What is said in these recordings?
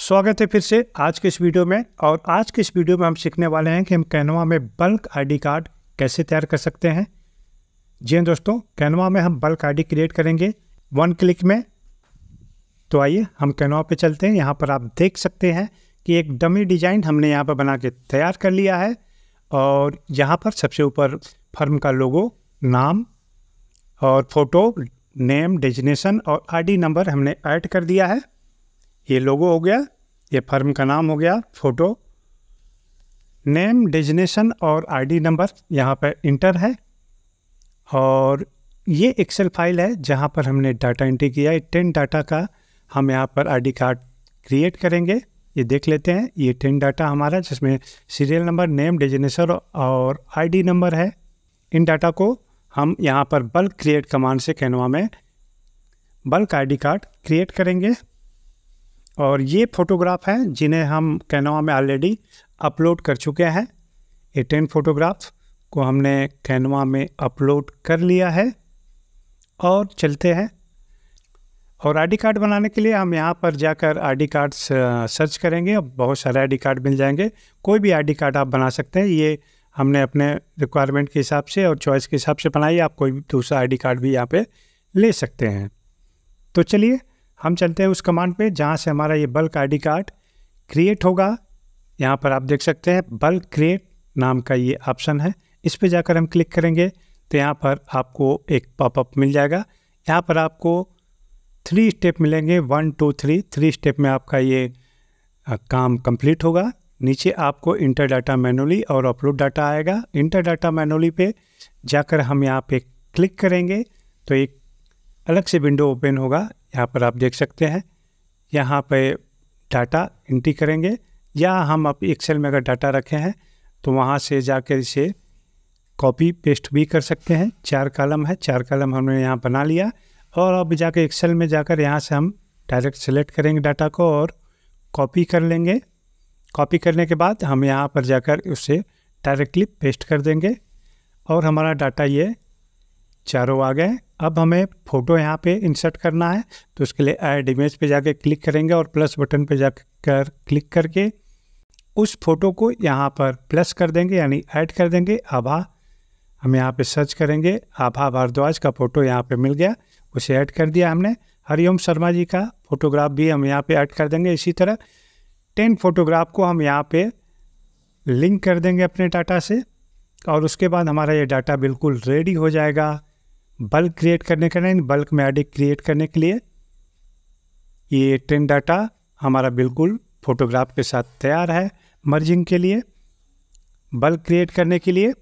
स्वागत है फिर से आज के इस वीडियो में। और आज के इस वीडियो में हम सीखने वाले हैं कि हम कैनवा में बल्क आईडी कार्ड कैसे तैयार कर सकते हैं। जी हाँ दोस्तों, कैनवा में हम बल्क आईडी क्रिएट करेंगे 1 क्लिक में। तो आइए हम कैनवा पे चलते हैं। यहाँ पर आप देख सकते हैं कि एक डमी डिजाइन हमने यहाँ पर बना के तैयार कर लिया है। और यहाँ पर सबसे ऊपर फर्म का लोगो, नाम और फोटो, नेम, डेजिग्नेशन और आईडी नंबर हमने ऐड कर दिया है। ये लोगो हो गया, ये फर्म का नाम हो गया, फोटो, नेम, डेजिग्नेशन और आईडी नंबर यहाँ पर इंटर है। और ये एक्सेल फाइल है जहाँ पर हमने डाटा एंट्री किया है। 10 डाटा का हम यहाँ पर आईडी कार्ड क्रिएट करेंगे। ये देख लेते हैं, ये 10 डाटा हमारा जिसमें सीरियल नंबर, नेम, डेजिग्नेशन और आईडी नंबर है। इन डाटा को हम यहाँ पर बल्क क्रिएट कमांड से कैनवा में बल्क आईडी कार्ड क्रिएट करेंगे। और ये फोटोग्राफ हैं जिन्हें हम कैनवा में ऑलरेडी अपलोड कर चुके हैं। ये 10 फोटोग्राफ को हमने कैनवा में अपलोड कर लिया है। और चलते हैं। और आईडी कार्ड बनाने के लिए हम यहाँ पर जाकर आईडी कार्ड सर्च करेंगे। बहुत सारे आईडी कार्ड मिल जाएंगे, कोई भी आईडी कार्ड आप बना सकते हैं। ये हमने अपने रिक्वायरमेंट के हिसाब से और चॉइस के हिसाब से बनाई। आप कोई भी दूसरा आईडी कार्ड भी यहाँ पे ले सकते हैं। तो चलिए हम चलते हैं उस कमांड पे जहाँ से हमारा ये बल्क आईडी कार्ड क्रिएट होगा। यहाँ पर आप देख सकते हैं बल्क क्रिएट नाम का ये ऑप्शन है। इस पे जाकर हम क्लिक करेंगे तो यहाँ पर आपको एक पॉपअप मिल जाएगा। यहाँ पर आपको 3 स्टेप मिलेंगे, 1 2 3। 3 स्टेप में आपका ये काम कंप्लीट होगा। नीचे आपको इंटर डाटा मैनुअली और अपलोड डाटा आएगा। इंटर डाटा मैनुअली पे जाकर हम यहाँ पे क्लिक करेंगे तो एक अलग से विंडो ओपन होगा। यहाँ पर आप देख सकते हैं, यहाँ पे डाटा एंट्री करेंगे या हम अब एक्सेल में अगर डाटा रखे हैं तो वहाँ से जाकर इसे कॉपी पेस्ट भी कर सकते हैं। 4 कॉलम है, 4 कॉलम हमने यहाँ बना लिया। और अब जाकर एक्सेल में जाकर यहाँ से हम डायरेक्ट सेलेक्ट करेंगे डाटा को और कॉपी कर लेंगे। कॉपी करने के बाद हम यहाँ पर जाकर उसे डायरेक्टली पेस्ट कर देंगे और हमारा डाटा ये चारों आ गए। अब हमें फ़ोटो यहाँ पे इंसर्ट करना है तो उसके लिए ऐड इमेज पे जाके क्लिक करेंगे और प्लस बटन पे जाकर क्लिक करके उस फोटो को यहाँ पर प्लस कर देंगे, यानी ऐड कर देंगे। आभा हम यहाँ पे सर्च करेंगे, आभा भारद्वाज का फ़ोटो यहाँ पे मिल गया, उसे ऐड कर दिया हमने। हरिओम शर्मा जी का फोटोग्राफ भी हम यहाँ पे ऐड कर देंगे। इसी तरह 10 फोटोग्राफ को हम यहाँ पे लिंक कर देंगे अपने डाटा से। और उसके बाद हमारा ये डाटा बिल्कुल रेडी हो जाएगा बल्क क्रिएट करने के लिए, बल्क में आईडी क्रिएट करने के लिए। ये 10 डाटा हमारा बिल्कुल फोटोग्राफ के साथ तैयार है मर्जिंग के लिए, बल्क क्रिएट करने के लिए।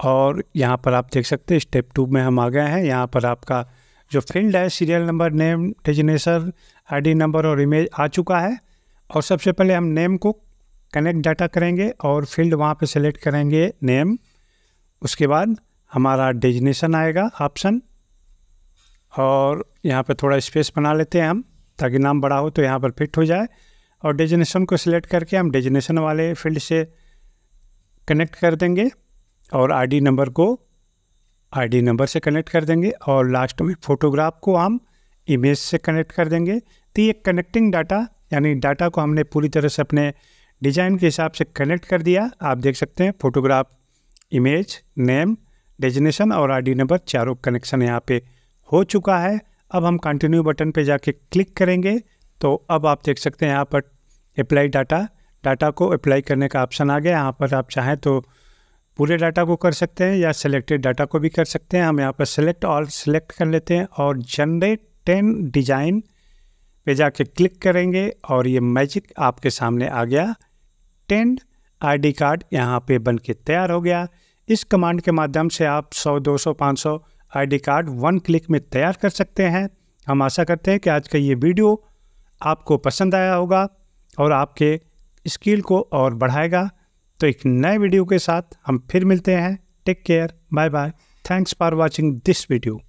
और यहाँ पर आप देख सकते हैं स्टेप 2 में हम आ गए हैं। यहाँ पर आपका जो फील्ड है, serial number, name, designation, ID number और इमेज आ चुका है। और सबसे पहले हम नेम को कनेक्ट डाटा करेंगे और फील्ड वहाँ पे सेलेक्ट करेंगे नेम। उसके बाद हमारा डेजिग्नेशन आएगा ऑप्शन, और यहाँ पे थोड़ा स्पेस बना लेते हैं हम ताकि नाम बड़ा हो तो यहाँ पर फिट हो जाए। और डेजिग्नेशन को सिलेक्ट करके हम डेजिग्नेशन वाले फील्ड से कनेक्ट कर देंगे और आईडी नंबर को आईडी नंबर से कनेक्ट कर देंगे। और लास्ट में फ़ोटोग्राफ को हम इमेज से कनेक्ट कर देंगे। तो ये कनेक्टिंग डाटा, यानी डाटा को हमने पूरी तरह से अपने डिज़ाइन के हिसाब से कनेक्ट कर दिया। आप देख सकते हैं फोटोग्राफ, इमेज, नेम, डेजिग्नेशन और आईडी नंबर चारों कनेक्शन यहाँ पे हो चुका है। अब हम कंटिन्यू बटन पे जाके क्लिक करेंगे तो अब आप देख सकते हैं यहाँ पर अप्लाई डाटा को अप्लाई करने का ऑप्शन आ गया। यहाँ पर आप चाहें तो पूरे डाटा को कर सकते हैं या सिलेक्टेड डाटा को भी कर सकते हैं। हम यहाँ पर सेलेक्ट ऑल सेलेक्ट कर लेते हैं और जनरेट 10 डिज़ाइन पे जाके क्लिक करेंगे और ये मैजिक आपके सामने आ गया। 10 आईडी कार्ड यहाँ पे बन के तैयार हो गया। इस कमांड के माध्यम से आप 100, 200, 500 आईडी कार्ड 1 क्लिक में तैयार कर सकते हैं। हम आशा करते हैं कि आज का ये वीडियो आपको पसंद आया होगा और आपके स्किल को और बढ़ाएगा। तो एक नए वीडियो के साथ हम फिर मिलते हैं। Take care, bye bye, thanks for watching this video.